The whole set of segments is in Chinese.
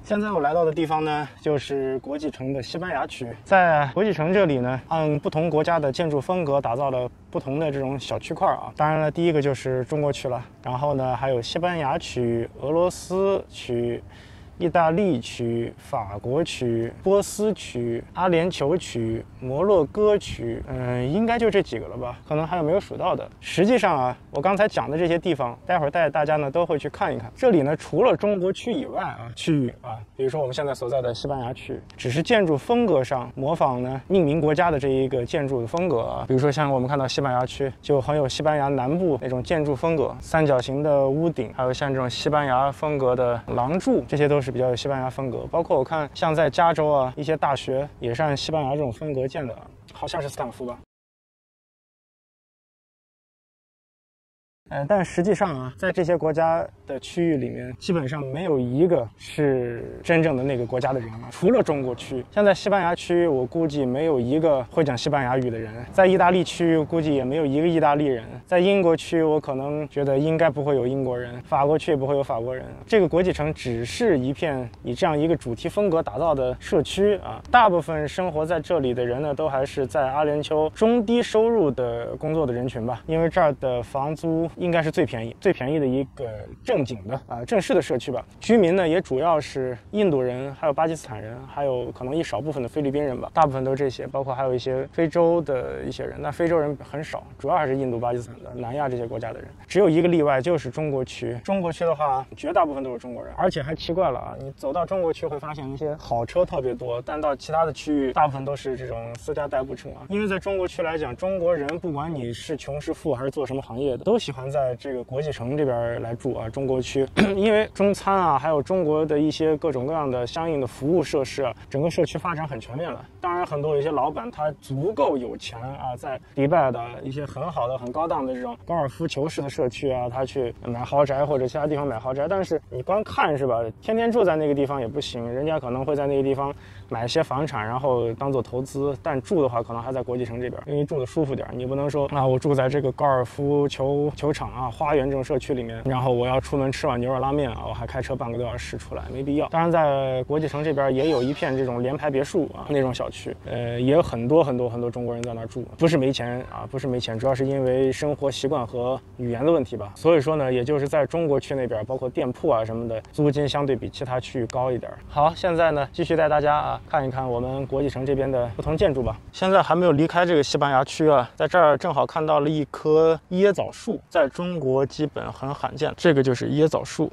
现在我来到的地方呢，就是国际城的西班牙区。在国际城这里呢，按不同国家的建筑风格打造了不同的这种小区块啊。当然了，第一个就是中国区了，然后呢还有西班牙区、俄罗斯区、意大利区、法国区、波斯区、阿联酋区、摩洛哥区，应该就这几个了吧？可能还有没有数到的。实际上啊，我刚才讲的这些地方，待会儿带着大家呢都会去看一看。这里呢，除了中国区以外啊，区域啊，比如说我们现在所在的西班牙区，只是建筑风格上模仿呢命名国家的这一个建筑的风格啊。比如说像我们看到西班牙区，就很有西班牙南部那种建筑风格，三角形的屋顶，还有像这种西班牙风格的廊柱，这些都是比较有西班牙风格。包括我看像在加州啊，一些大学也是按西班牙这种风格建的，好像是斯坦福吧。但实际上啊，在这些国家的区域里面，基本上没有一个是真正的那个国家的人啊，除了中国区。像在西班牙区，我估计没有一个会讲西班牙语的人；在意大利区，估计也没有一个意大利人；在英国区，我可能觉得应该不会有英国人；法国区也不会有法国人。这个国际城只是一片以这样一个主题风格打造的社区啊，大部分生活在这里的人呢，都还是在阿联酋中低收入的工作的人群吧，因为这儿的房租应该是最便宜的一个正经的正式的社区吧。居民呢也主要是印度人，还有巴基斯坦人，还有可能一少部分的菲律宾人吧，大部分都是这些，包括还有一些非洲的一些人，那非洲人很少，主要还是印度、巴基斯坦的南亚这些国家的人。只有一个例外，就是中国区。中国区的话，绝大部分都是中国人，而且还奇怪了啊，你走到中国区会发现一些好车特别多，但到其他的区域，大部分都是这种私家代步车啊。因为在中国区来讲，中国人不管你是穷是富还是做什么行业的，都喜欢在这个国际城这边来住啊，中国区，因为中餐啊，还有中国的一些各种各样的相应的服务设施啊，整个社区发展很全面了。当然，很多有些老板他足够有钱啊，在迪拜的一些很好的、很高档的这种高尔夫球式的社区啊，他去买豪宅或者其他地方买豪宅。但是你光看是吧，天天住在那个地方也不行，人家可能会在那个地方买一些房产，然后当做投资，但住的话可能还在国际城这边，因为住的舒服点。你不能说啊，我住在这个高尔夫球场啊、花园这种社区里面，然后我要出门吃碗牛肉拉面啊，我还开车半个多小时出来，没必要。当然，在国际城这边也有一片这种联排别墅啊那种小区，也有很多中国人在那住，不是没钱啊，不是没钱，主要是因为生活习惯和语言的问题吧。所以说呢，也就是在中国区那边，包括店铺啊什么的，租金相对比其他区域高一点。好，现在呢继续带大家啊看一看我们国际城这边的不同建筑吧。现在还没有离开这个西班牙区啊，在这儿正好看到了一棵椰枣树，在中国基本很罕见，这个就是椰枣树。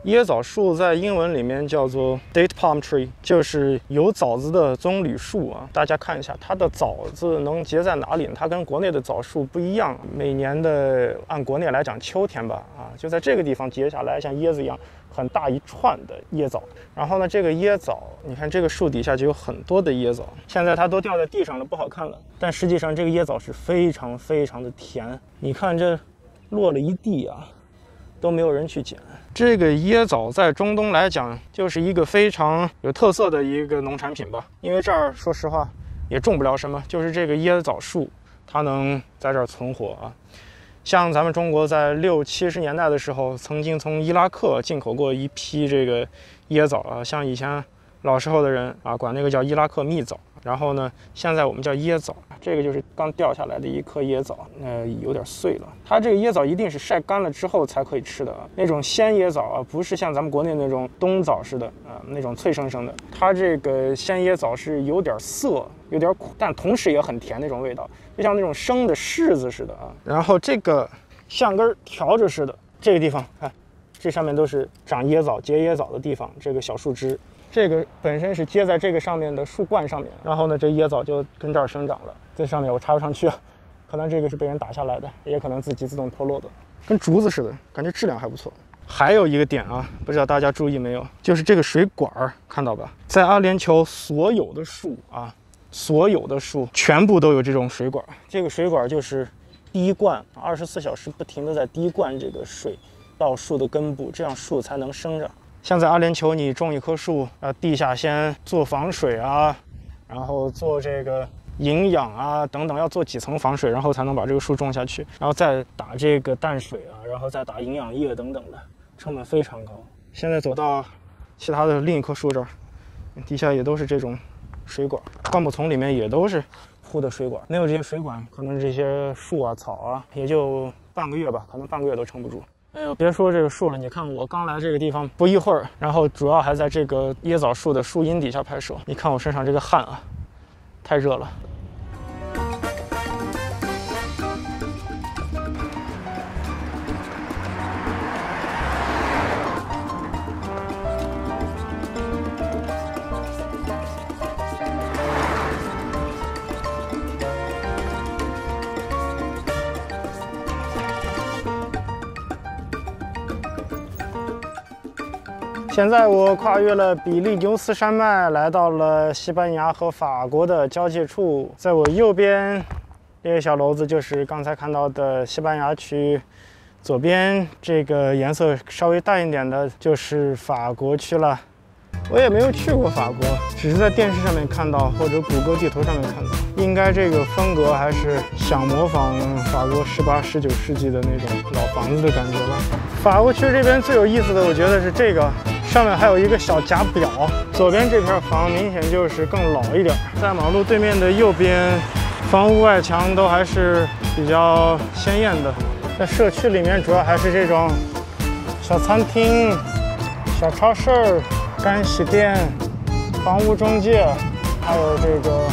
椰枣树在英文里面叫做 date palm tree， 就是有枣子的棕榈树啊。大家看一下它的枣子能结在哪里呢？它跟国内的枣树不一样，每年的按国内来讲秋天吧，就在这个地方结下来，像椰子一样很大一串的椰枣。然后呢，这个椰枣，你看这个树底下就有很多的椰枣，现在它都掉在地上了，不好看了。但实际上这个椰枣是非常的甜，你看这落了一地啊，都没有人去捡。这个椰枣在中东来讲，就是一个非常有特色的一个农产品吧。因为这儿说实话也种不了什么，就是这个椰枣树它能在这儿存活啊。像咱们中国在60、70年代的时候，曾经从伊拉克进口过一批这个椰枣啊，像以前老时候的人啊，管那个叫伊拉克蜜枣。然后呢，现在我们叫椰枣，这个就是刚掉下来的一颗椰枣，有点碎了。它这个椰枣一定是晒干了之后才可以吃的啊，那种鲜椰枣啊，不是像咱们国内那种冬枣似的啊，那种脆生生的。它这个鲜椰枣是有点涩，有点苦，但同时也很甜那种味道，就像那种生的柿子似的啊。然后这个像根条着似的，这个地方看，这上面都是长椰枣、结椰枣的地方，这个小树枝。这个本身是接在这个上面的树冠上面，然后呢，这椰枣就跟这儿生长了。这上面我插不上去，可能这个是被人打下来的，也可能自己自动脱落的，跟竹子似的，感觉质量还不错。还有一个点啊，不知道大家注意没有，就是这个水管，看到吧？在阿联酋所有的树啊，所有的树全部都有这种水管。这个水管就是滴灌，24小时不停的在滴灌这个水到树的根部，这样树才能生长。像在阿联酋，你种一棵树，地下先做防水啊，然后做这个营养啊等等，要做几层防水，然后才能把这个树种下去，然后再打这个淡水啊，然后再打营养液等等的，成本非常高。现在走到其他的另一棵树这儿，底下也都是这种水管，灌木丛里面也都是糊的水管。没有这些水管，可能这些树啊、草啊，也就半个月吧，可能半个月都撑不住。哎呦，别说这个树了，你看我刚来这个地方不一会儿，然后主要还在这个椰枣树的树荫底下拍摄。你看我身上这个汗啊，太热了。现在我跨越了比利牛斯山脉，来到了西班牙和法国的交界处。在我右边这个小楼子就是刚才看到的西班牙区，左边这个颜色稍微淡一点的就是法国区了。我也没有去过法国，只是在电视上面看到或者谷歌地图上面看到。应该这个风格还是想模仿法国18、19世纪的那种老房子的感觉吧。法国区这边最有意思的，我觉得是这个。上面还有一个小假表，左边这片房明显就是更老一点，在马路对面的右边，房屋外墙都还是比较鲜艳的。在社区里面，主要还是这种小餐厅、小超市、干洗店、房屋中介，还有这个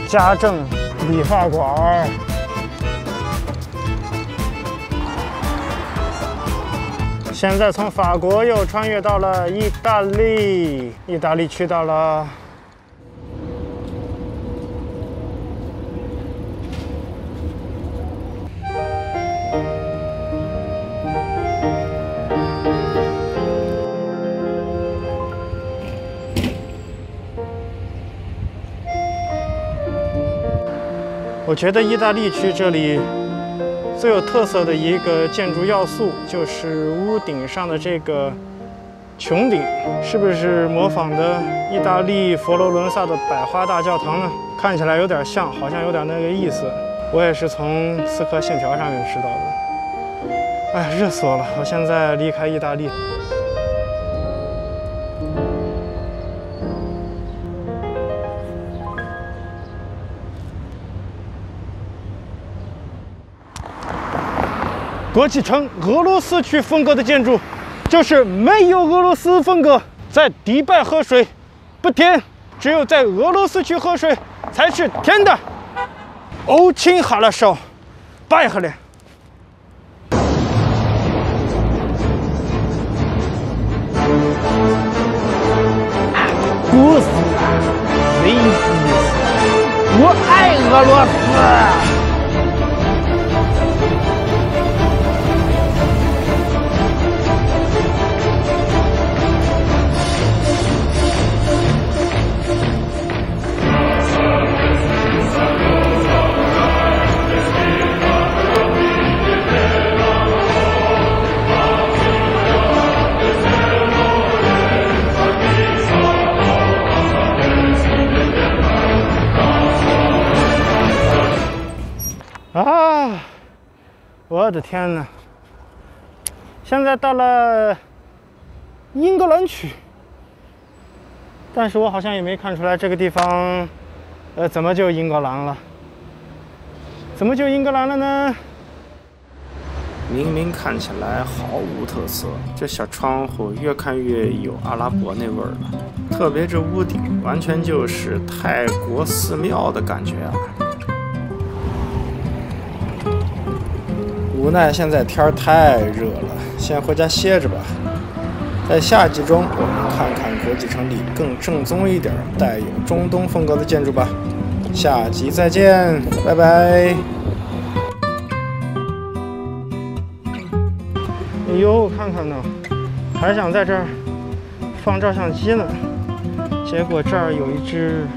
家政、理发馆。现在从法国又穿越到了意大利，意大利去到了。我觉得意大利区这里最有特色的一个建筑要素就是屋顶上的这个穹顶，是不是模仿的意大利佛罗伦萨的百花大教堂呢？看起来有点像，好像有点那个意思。我也是从《刺客信条》上面知道的。哎，热死我了！我现在离开意大利。国际城俄罗斯区风格的建筑，就是没有俄罗斯风格。在迪拜喝水不甜，只有在俄罗斯区喝水才是甜的。欧钦哈拉少，拜哈连。不是，没意思。我爱俄罗斯。啊！我的天哪！现在到了英格兰区，但是我好像也没看出来这个地方，怎么就英格兰了？怎么就英格兰了呢？明明看起来毫无特色，这小窗户越看越有阿拉伯那味儿了。特别这屋顶，完全就是泰国寺庙的感觉啊！无奈现在天儿太热了，先回家歇着吧。在下集中，我们看看国际城里更正宗一点、带有中东风格的建筑吧。下集再见，拜拜。哎呦，看看呢，还想在这儿放照相机呢，结果这儿有一只